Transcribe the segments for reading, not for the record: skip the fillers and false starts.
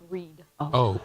Read. Oh.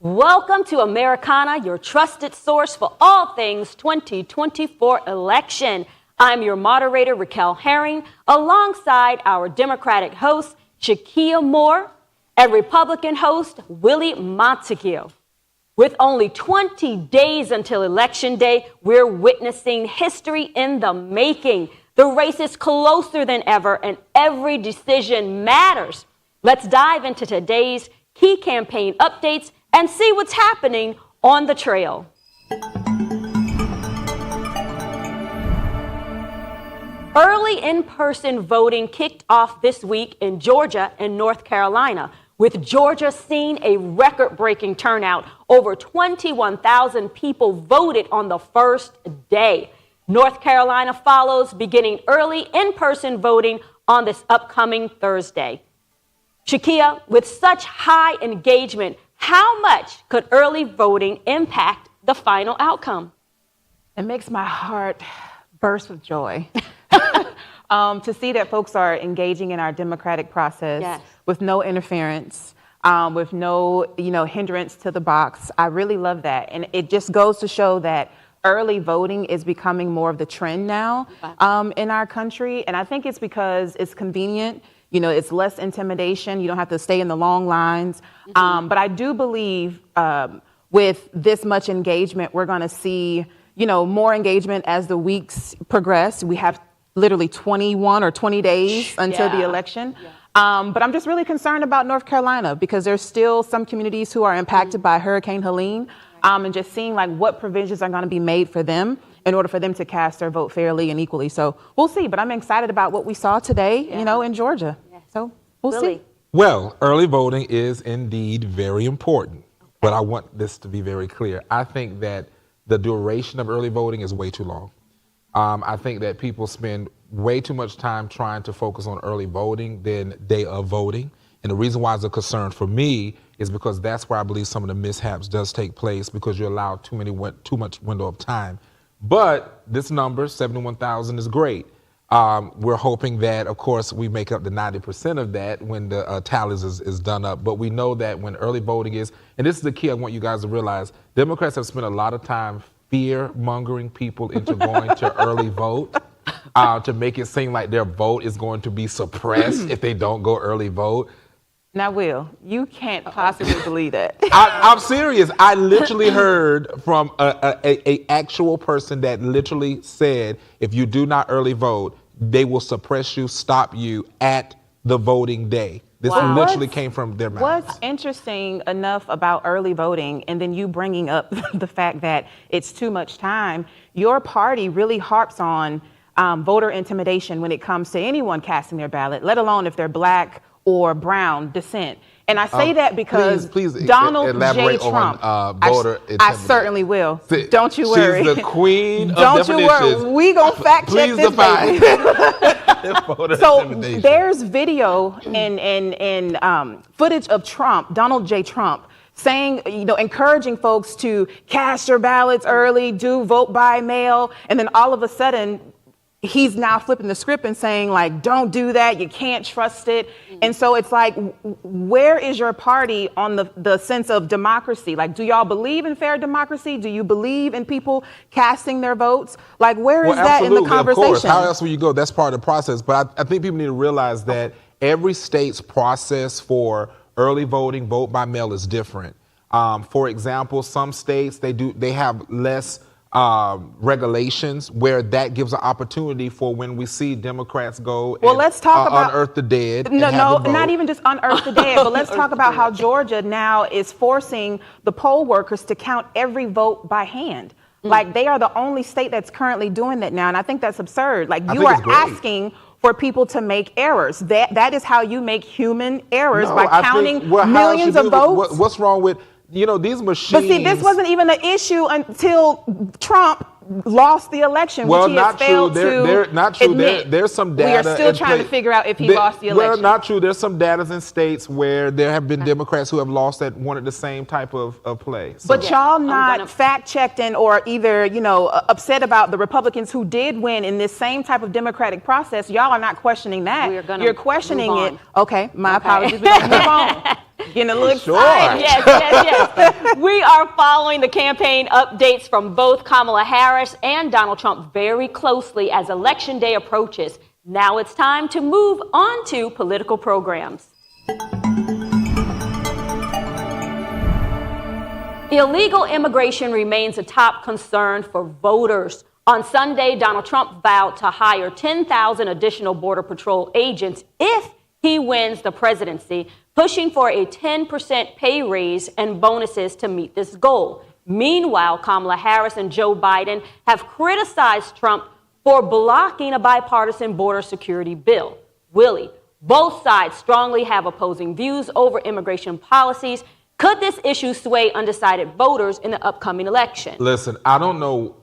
Welcome to Americana, your trusted source for all things 2024 election. I'm your moderator, Raquel Herring, alongside our Democratic host, Shakia Moore, and Republican host, Willie Montague. With only 20 days until Election Day, we're witnessing history in the making. The race is closer than ever, and every decision matters. Let's dive into today's key campaign updates and see what's happening on the trail. Early in-person voting kicked off this week in Georgia and North Carolina, with Georgia seeing a record-breaking turnout. Over 21,000 people voted on the first day. North Carolina follows, beginning early in-person voting on this upcoming Thursday. Shakia, with such high engagement, how much could early voting impact the final outcome? It makes my heart burst with joy to see that folks are engaging in our democratic process with no interference, with no hindrance to the box. I really love that. And it just goes to show that early voting is becoming more of the trend now in our country. And I think it's because it's convenient. It's less intimidation. You don't have to stay in the long lines. But I do believe with this much engagement, we're going to see, more engagement as the weeks progress. We have literally 21 or 20 days until the election. But I'm just really concerned about North Carolina because there's still some communities who are impacted by Hurricane Helene, and just seeing what provisions are going to be made for them in order for them to cast their vote fairly and equally. So we'll see. But I'm excited about what we saw today, in Georgia. So we'll see. Well, early voting is indeed very important, but I want this to be very clear. I think that the duration of early voting is way too long. I think that people spend way too much time trying to focus on early voting than day of voting. And the reason why it's a concern for me is because that's where I believe some of the mishaps does take place, because you allow too much window of time. But this number, 71,000, is great. We're hoping that, of course, we make up the 90% of that when the tallies is done up. But we know that when early voting is, and this is the key I want you guys to realize, Democrats have spent a lot of time fear-mongering people into going to early vote to make it seem like their vote is going to be suppressed if they don't go early vote. Now, Will, you can't possibly believe that. I'm serious. I literally heard from a actual person that literally said, if you do not early vote, they will suppress you, stop you at the voting day. This literally came from their mouth. What's interesting enough about early voting, and then you bringing up the fact that it's too much time, your party really harps on voter intimidation when it comes to anyone casting their ballot, let alone if they're Black or brown descent. And I say that because please Donald J. Trump, I certainly will. Don't you worry. She's the queen of Don't you worry. We gonna fact check this, baby. So there's video and footage of Trump, Donald J. Trump, saying, encouraging folks to cast your ballots early, do vote by mail, and then all of a sudden, he's now flipping the script and saying, don't do that. You can't trust it. And so it's where is your party on the sense of democracy? Do y'all believe in fair democracy? Do you believe in people casting their votes? Where is that in the conversation? Of course. How else will you go? That's part of the process. But I think people need to realize that every state's process for early voting, vote by mail, is different. For example, some states, they have less regulations where that gives an opportunity for when we see Democrats go well, and let's talk about unearth the dead. No, and have them not vote. even just unearth the dead, but let's talk about how Georgia now is forcing the poll workers to count every vote by hand. Like, they are the only state that's currently doing that now, and I think that's absurd. Like, you are asking for people to make errors. That is how you make human errors, by counting millions of votes. What's wrong with, these machines? But see, this wasn't even an issue until Trump lost the election, which he has failed to not true. admit. There's some data. We are still trying to figure out if he lost the election. Well, not true. There's some data in states where there have been Democrats who have lost that wanted the same type of play. So. But y'all not fact-checked or either, upset about the Republicans who did win in this same type of democratic process. Y'all are not questioning that. You're questioning it. Okay, my apologies. We're going to move on. Getting a little excited. Yes. We are following the campaign updates from both Kamala Harris and Donald Trump very closely as Election Day approaches. Now it's time to move on to political programs. Illegal immigration remains a top concern for voters. On Sunday, Donald Trump vowed to hire 10,000 additional Border Patrol agents if he wins the presidency, pushing for a 10% pay raise and bonuses to meet this goal. Meanwhile, Kamala Harris and Joe Biden have criticized Trump for blocking a bipartisan border security bill. Willie, both sides strongly have opposing views over immigration policies. Could this issue sway undecided voters in the upcoming election? Listen, I don't know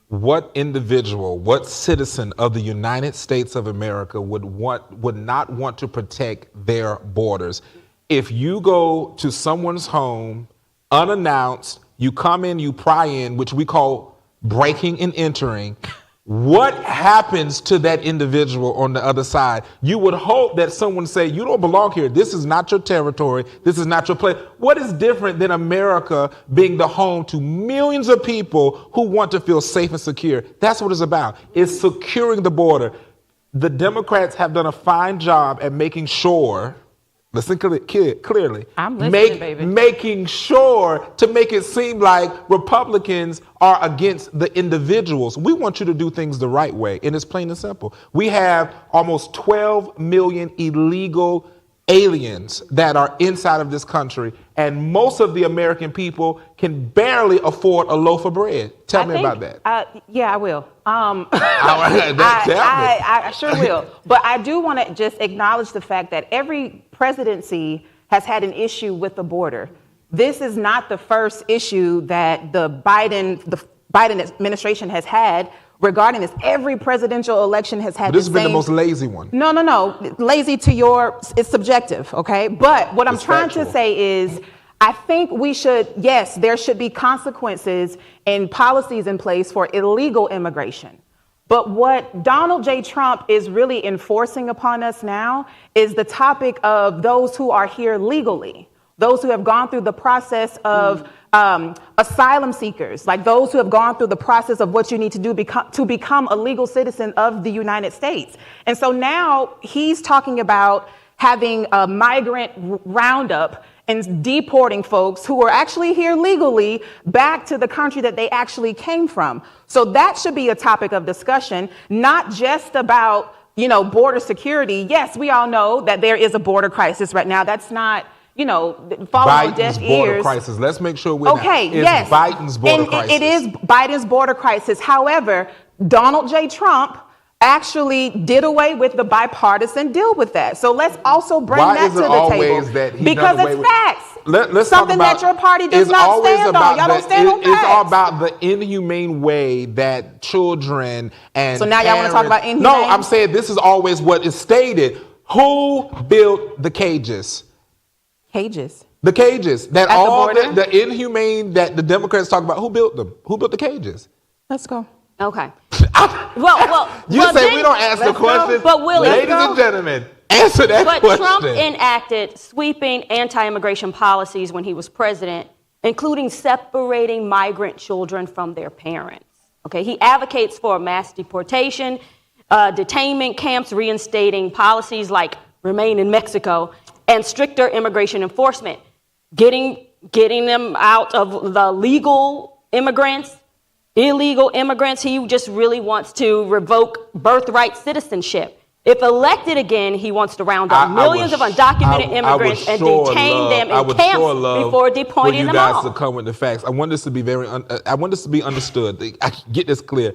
what individual, what citizen of the United States of America would not want to protect their borders. If you go to someone's home unannounced, you come in, you pry in, which we call breaking and entering, what happens to that individual on the other side? You would hope that someone say, you don't belong here. This is not your territory. This is not your place. What is different than America being the home to millions of people who want to feel safe and secure? That's what it's about. It's securing the border. The Democrats have done a fine job at making sure, listen clearly, I'm listening, baby. Making sure to make it seem like Republicans are against the individuals. We want you to do things the right way, and it's plain and simple. We have almost 12 million illegal aliens that are inside of this country, and most of the American people can barely afford a loaf of bread. Tell me about that. Yeah, I will. I sure will. But I do want to just acknowledge the fact that every presidency has had an issue with the border. This is not the first issue that the Biden administration has had regarding this. Every presidential election has had this has been the most lazy one. No. Lazy it's subjective, okay? But what I'm trying to say is, I think there should be consequences and policies in place for illegal immigration. But what Donald J. Trump is really enforcing upon us now is the topic of those who are here legally, those who have gone through the process of asylum seekers, like those who have gone through the process of what you need to do to become a legal citizen of the United States. And so now he's talking about having a migrant roundup and deporting folks who are actually here legally back to the country that they actually came from. So that should be a topic of discussion, not just about, border security. Yes, we all know that there is a border crisis right now. That's not, falling on deaf ears. Border crisis. Let's make sure we're yes. Biden's border crisis. It is Biden's border crisis. However, Donald J. Trump actually did away with the bipartisan deal with that. So let's also bring that to the table. Because it's facts. Let's something that your party does not stand on. Y'all don't stand on facts. It's all about the inhumane way that children and So now y'all want to talk about inhumane? No, I'm saying this is always what is stated. Who built the cages? Cages. The cages. That At all the border? the inhumane that the Democrats talk about. Who built them? Who built the cages? Let's go. Okay. You say we don't answer questions. But Willie, ladies and gentlemen, answer that question. But Trump enacted sweeping anti-immigration policies when he was president, including separating migrant children from their parents. Okay, he advocates for mass deportation, detainment camps, reinstating policies like remain in Mexico, and stricter immigration enforcement, getting them out of the legal immigrants illegal immigrants. He just really wants to revoke birthright citizenship. If elected again, he wants to round up millions of undocumented immigrants and detain them in camps before deporting them all. You guys to come with the facts. I want this to be I want this to be understood. I get this clear.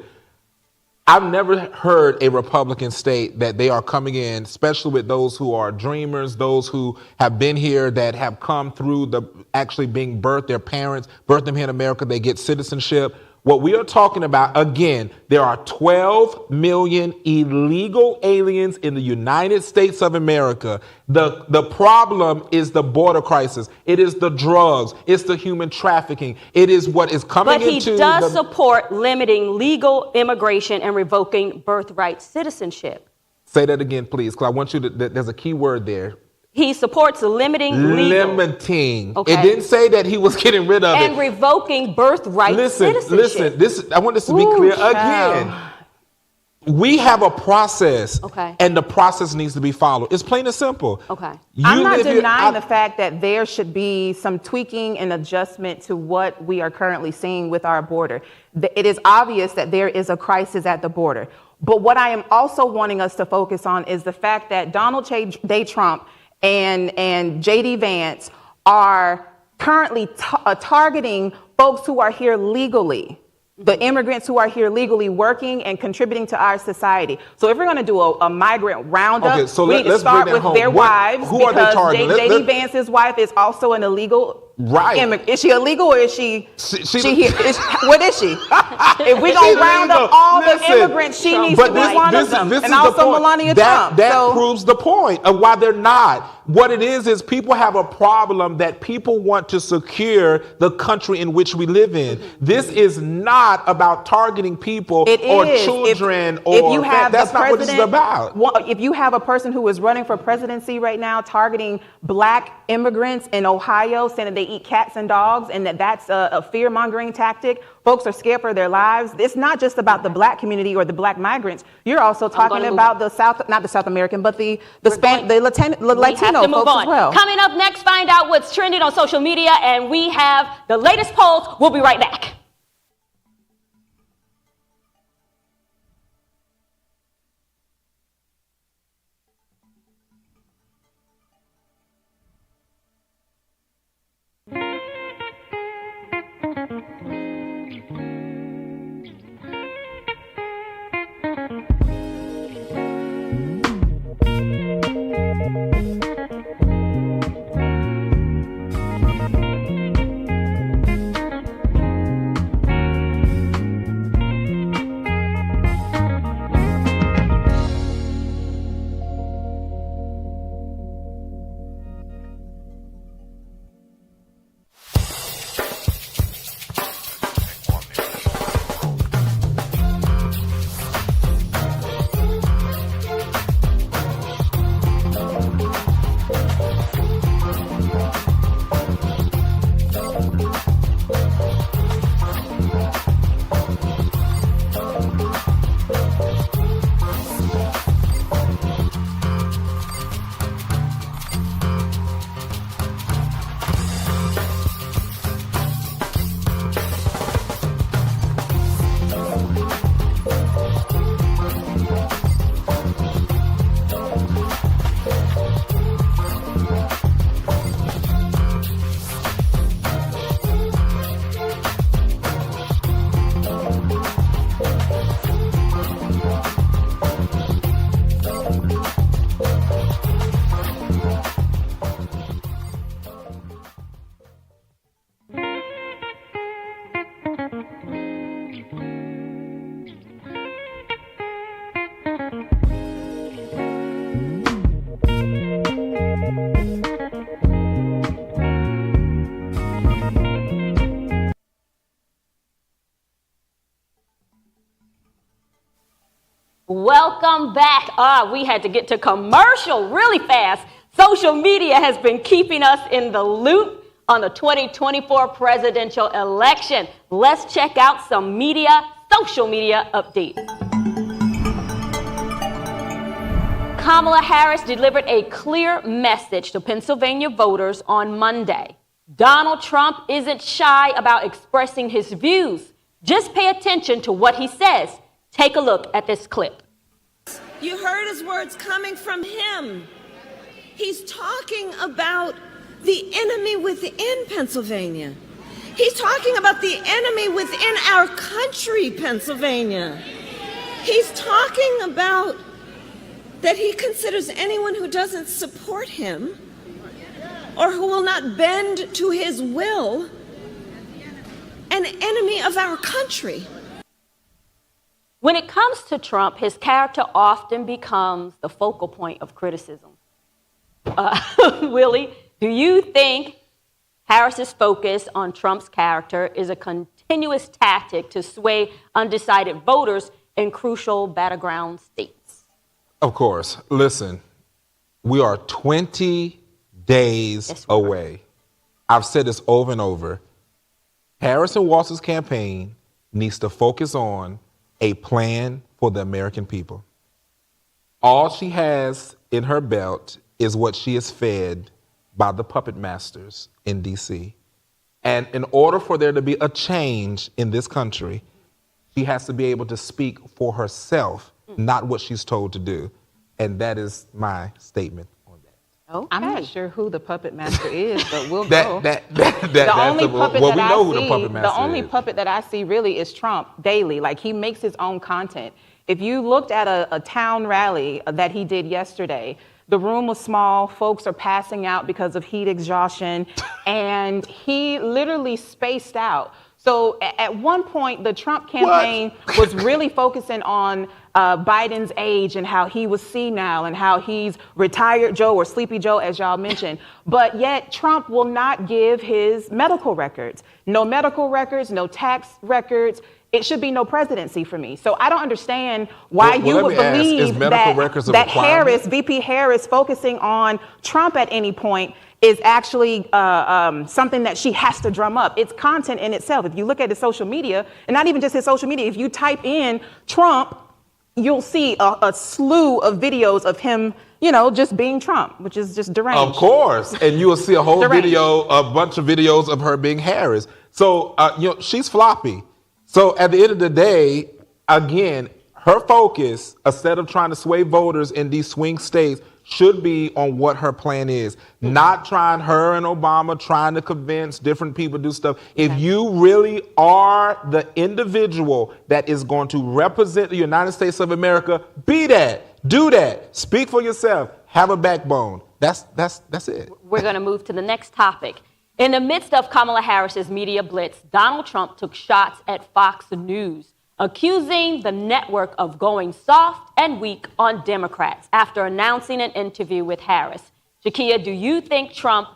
I've never heard a Republican state that they are coming in, especially with those who are dreamers, those who have been here, that have come through the actually being birthed, their parents birthed them here in America, they get citizenship. What we are talking about, again, there are 12 million illegal aliens in the United States of America. The problem is the border crisis. It is the drugs. It's the human trafficking. It is what is coming into. But he does support limiting legal immigration and revoking birthright citizenship. Say that again, please, because I want you to, there's a key word there. He supports limiting legal. Limiting. Okay. It didn't say that he was getting rid of and revoking birthright citizenship. Listen, I want this to be clear again. We have a process, and the process needs to be followed. It's plain and simple. I'm not denying the fact that there should be some tweaking and adjustment to what we are currently seeing with our border. It is obvious that there is a crisis at the border. But what I am also wanting us to focus on is the fact that Donald J. Trump and J.D. Vance are currently targeting folks who are here legally, the immigrants who are here legally working and contributing to our society. So if we're going to do a migrant roundup, we need to start with their wives, because J.D. Vance's wife is also an illegal immigrant. Is she illegal, or is she here? What is she? If we're going to round up all the immigrants, she needs to be one of them. And also Melania Trump. That proves the point of why they're not. What it is people have a problem that people want to secure the country in which we live in. This is not about targeting people or children. That's not what this is about. If you have a person who is running for presidency right now targeting black immigrants in Ohio, saying that they eat cats and dogs, and that's a fear-mongering tactic, folks are scared for their lives. It's not just about the black community or the black migrants. You're also talking about not the South American, but the Latino folks as well. Coming up next, find out what's trending on social media, and we have the latest polls. We'll be right back. Welcome back. We had to get to commercial really fast. Social media has been keeping us in the loop on the 2024 presidential election. Let's check out some social media updates. Kamala Harris delivered a clear message to Pennsylvania voters on Monday. Donald Trump isn't shy about expressing his views. Just pay attention to what he says. Take a look at this clip. You heard his words coming from him. He's talking about the enemy within Pennsylvania. He's talking about the enemy within our country, Pennsylvania. He's talking about that he considers anyone who doesn't support him or who will not bend to his will an enemy of our country. When it comes to Trump, his character often becomes the focal point of criticism. Willie, do you think Harris's focus on Trump's character is a continuous tactic to sway undecided voters in crucial battleground states? Of course. Listen, we are 20 days away. I've said this over and over. Harrison Walz's campaign needs to focus on a plan for the American people. All she has in her belt is what she is fed by the puppet masters in D.C. And in order for there to be a change in this country, she has to be able to speak for herself, not what she's told to do. And that is my statement on that. Okay. I'm not sure who the puppet master is, but we'll go. The only puppet that I see really is Trump daily. Like, he makes his own content. If you looked at a town rally that he did yesterday, the room was small, folks are passing out because of heat exhaustion, and he literally spaced out. So at one point, the Trump campaign was really focusing on Biden's age and how he was senile and how he's retired Joe or Sleepy Joe, as y'all mentioned. But yet Trump will not give his medical records. No medical records, no tax records. It should be no presidency for me. So I don't understand why you would believe that Harris, VP Harris, focusing on Trump at any point is actually something that she has to drum up. It's content in itself. If you look at his social media, and not even just his social media, if you type in Trump, you'll see a slew of videos of him, you know, just being Trump, which is just deranged. Of course. And you will see a whole video, a bunch of videos of her being Harris. So, you know, she's floppy. So at the end of the day, again, her focus, instead of trying to sway voters in these swing states, should be on what her plan is. Not trying, her and Obama trying to convince different people to do stuff. If you really are the individual that is going to represent the United States of America, be that, do that, speak for yourself, have a backbone. That's it. We're going to move to the next topic. In the midst of Kamala Harris's media blitz, Donald Trump took shots at Fox News, accusing the network of going soft and weak on Democrats after announcing an interview with Harris. Shakia, do you think Trump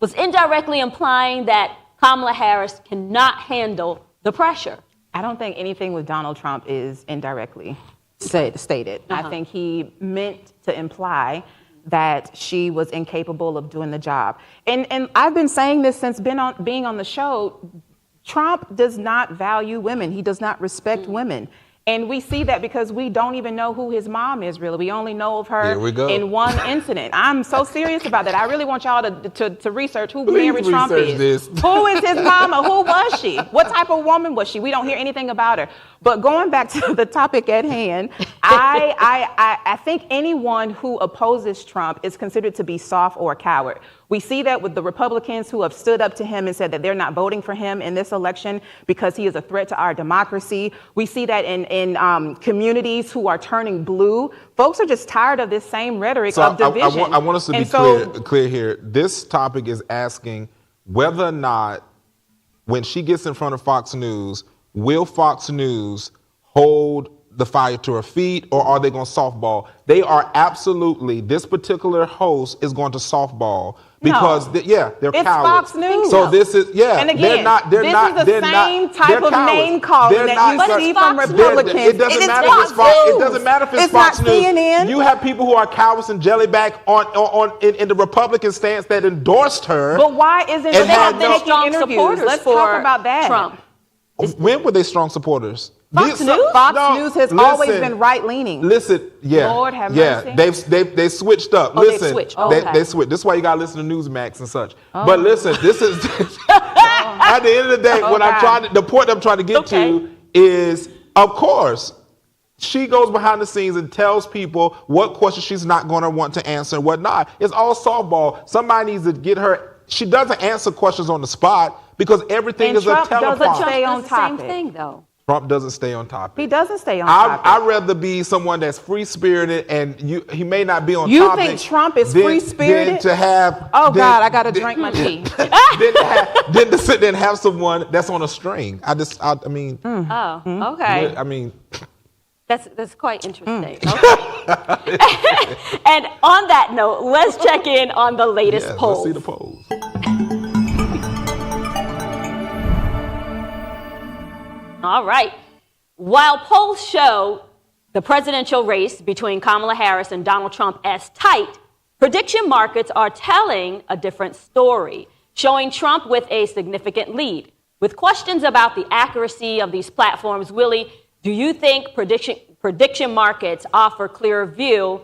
was indirectly implying that Kamala Harris cannot handle the pressure? I don't think anything with Donald Trump is indirectly stated. I think he meant to imply that she was incapable of doing the job. And I've been saying this since being on the show. Trump does not value women. He does not respect women. And we see that because we don't even know who his mom is, really. We only know of her in one incident. I'm so serious about that. I really want y'all to research who Mary Trump is. Who is his mama? Who was she? What type of woman was she? We don't hear anything about her. But going back to the topic at hand, I think anyone who opposes Trump is considered to be soft or a coward. We see that with the Republicans who have stood up to him and said that they're not voting for him in this election because he is a threat to our democracy. We see that in communities who are turning blue. Folks are just tired of this same rhetoric of division. I want us to be clear here. This topic is asking whether or not, when she gets in front of Fox News, will Fox News hold the fire to her feet, or are they going to softball? They are absolutely, this particular host is going to softball because, they're it's cowards. Fox News. So this is, and again, this is the same type of name calling that you see from Republicans. It doesn't matter if it's Fox. It doesn't matter if it's Fox News. CNN. You have people who are cowards and jellyback in the Republican stance that endorsed her. But why isn't they have been taking strong interviews? supporters Let's for talk about that. Trump? When were they strong supporters? Fox News has always been right-leaning. Listen, Lord have mercy. They switched up. They switched. They switched. This is why you got to listen to Newsmax and such. But listen, this is at the end of the day, the point I'm trying to get to is, of course, she goes behind the scenes and tells people what questions she's not going to want to answer and what not. It's all softball. Somebody needs to get her. She doesn't answer questions on the spot because everything is Trump a teleprompter. Doesn't stay on topic. Same thing, though. Trump doesn't stay on topic. He doesn't stay on topic. I'd rather be someone that's free-spirited, and he may not be on topic. You think Trump is free-spirited? Than to have... Oh, God, I got to drink my tea. Then to sit there and have someone that's on a string. I mean... Oh, okay. I mean... That's quite interesting. Okay. And on that note, let's check in on the latest polls. Let's see the polls. All right. While polls show the presidential race between Kamala Harris and Donald Trump as tight, prediction markets are telling a different story, showing Trump with a significant lead. With questions about the accuracy of these platforms, Willie, do you think prediction markets offer clearer view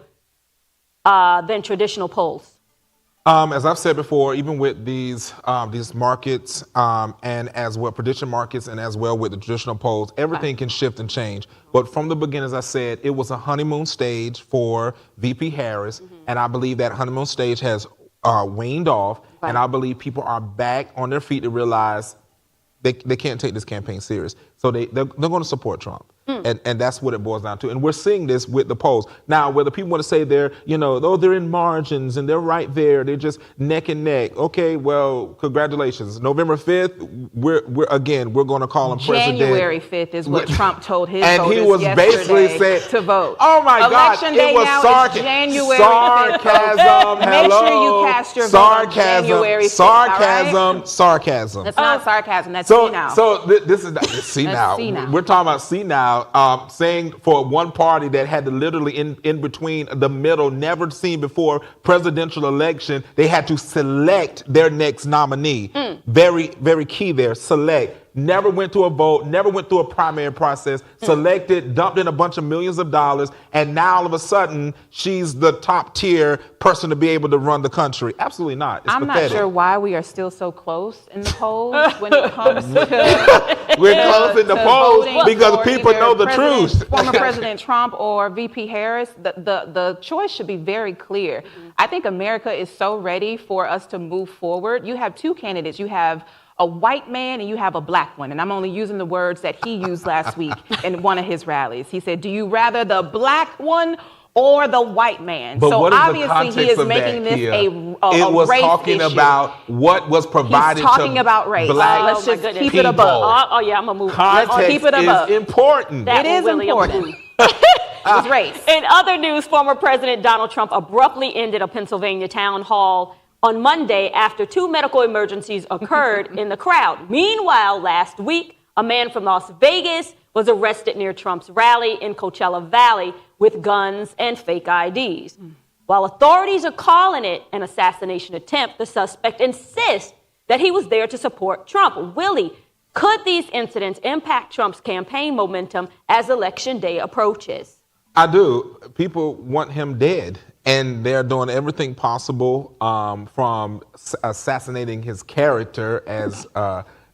than traditional polls? As I've said before, even with these markets and as well prediction markets and as well with the traditional polls, everything can shift and change. But from the beginning, as I said, it was a honeymoon stage for VP Harris, and I believe that honeymoon stage has waned off, and I believe people are back on their feet to realize they can't take this campaign serious. So they're going to support Trump. And that's what it boils down to. And we're seeing this with the polls. Now, whether people want to say they're in margins and they're right there, they're just neck and neck. Okay, well, congratulations. November 5th, we're going to call him president. January 5th is what Trump told his and voters he was basically saying to vote. Oh my Election God, day it was now is January 5th. sarcasm. Make sure you cast your vote on January 5th. Sarcasm. That's not sarcasm. That's see now. So this is see now. see now. We're talking about see now. Saying for one party that had to literally in between the middle, never seen before presidential election, they had to select their next nominee. Very, very key there. Select. Never went to a vote, never went through a primary process, selected, dumped in a bunch of millions of dollars, and now all of a sudden she's the top tier person to be able to run the country. Absolutely not. It's I'm pathetic. not sure why we are still so close in the polls when it comes to we're close in the polls because people know the truth. Former President Trump or VP Harris, the choice should be very clear. I think America is so ready for us to move forward. You have two candidates. You have a white man and you have a black one. And I'm only using the words that he used last week in one of his rallies. He said, do you rather the black one or the white man? But so what is obviously the context he is of making that this here? a It was race talking issue. about what was provided He's talking to about race. black Let's just keep people. it above. Oh, yeah, I'm going to move. Context Let's keep it above. is important. It is important. It's race. In other news, former President Donald Trump abruptly ended a Pennsylvania town hall on Monday after two medical emergencies occurred in the crowd. Meanwhile, last week, a man from Las Vegas was arrested near Trump's rally in Coachella Valley with guns and fake IDs. While authorities are calling it an assassination attempt, the suspect insists that he was there to support Trump. Willie, could these incidents impact Trump's campaign momentum as Election Day approaches? I do. People want him dead. And they're doing everything possible from assassinating his character, as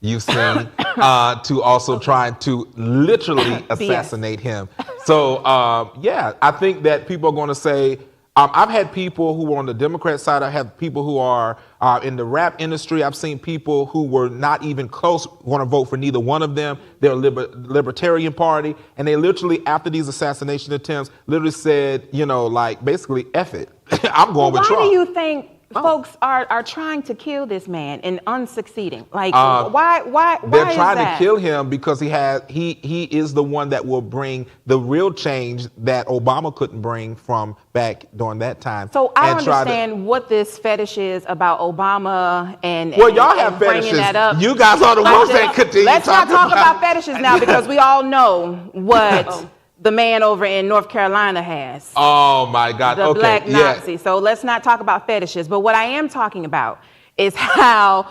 you've seen, to also trying to literally assassinate him. So, I think that people are going to say, I've had people who were on the Democrat side. I have people who are in the rap industry. I've seen people who were not even close want to vote for neither one of them. They're a Libertarian Party. And they literally, after these assassination attempts, literally said, basically, F it. I'm going with Trump. Why do you think folks are trying to kill this man and unsucceeding? Like, why they're is trying that? to kill him because he is the one that will bring the real change that Obama couldn't bring from back during that time. So I don't understand what this fetish is about Obama and y'all have bringing fetishes. that up. You guys are the ones that continue. Let's not talk about fetishes now because we all know what the man over in North Carolina has. Oh my God. The black Nazi. Yes. So let's not talk about fetishes. But what I am talking about is how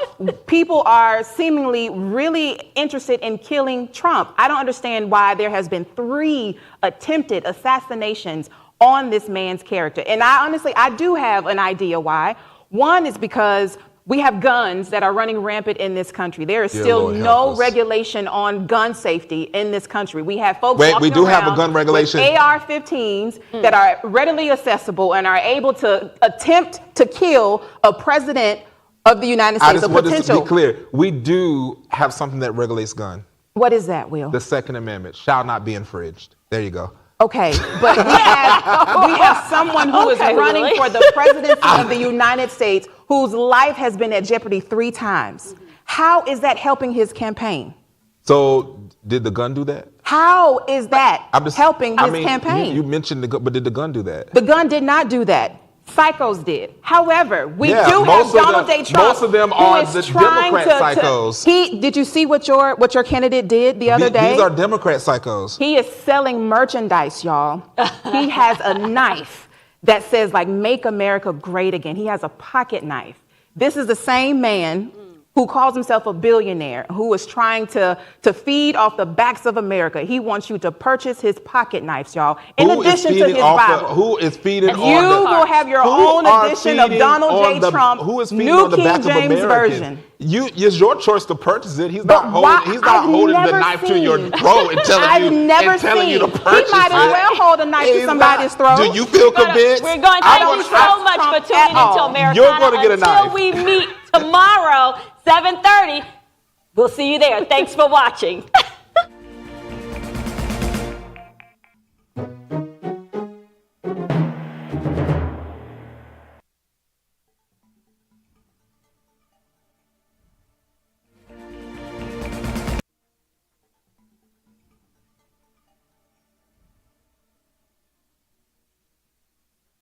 people are seemingly really interested in killing Trump. I don't understand why there has been 3 attempted assassinations on this man's character. And I do have an idea why. One is because We have guns that are running rampant in this country. There is still Lord, no help us. regulation on gun safety in this country. We have folks Wait, walking we do have a around gun regulation. with AR-15s that are readily accessible and are able to attempt to kill a president of the United I States. just want this to be clear. We do have something that regulates gun. What is that, Will? The Second Amendment shall not be infringed. There you go. Okay, but we have someone who is running really? for the presidency of the United States whose life has been at jeopardy 3 times. How is that helping his campaign? So did the gun do that? How is that helping his I mean, campaign? You mentioned the gun, but did the gun do that? The gun did not do that. Psychos did. However, we Yeah, do most have of Donald them- J. Trump. most of them who are is the trying Democrat psychos. Did you see what your candidate did the other day? These are Democrat psychos. He is selling merchandise, y'all. He has a knife that says, like, "Make America Great Again." He has a pocket knife. This is the same man who calls himself a billionaire, who is trying to feed off the backs of America. He wants you to purchase his pocket knives, y'all, in addition to his Bible. Who is feeding on You the... will have your who own are edition of feeding Donald on J. the- Trump, who is feeding New on the King back of James Americans? Version. It's your choice to purchase it. He's But not why- holding. He's not I've holding the never knife to your seen- throat and telling I've you never and telling you to seen. purchase He might as it. well hold a knife to He's somebody's not- throat. Do you feel convinced? We're going. I Thank you want- so much for tuning at all. into Americana. You're gonna get a knife. Until we meet tomorrow, 7:30. We'll see you there. Thanks for watching.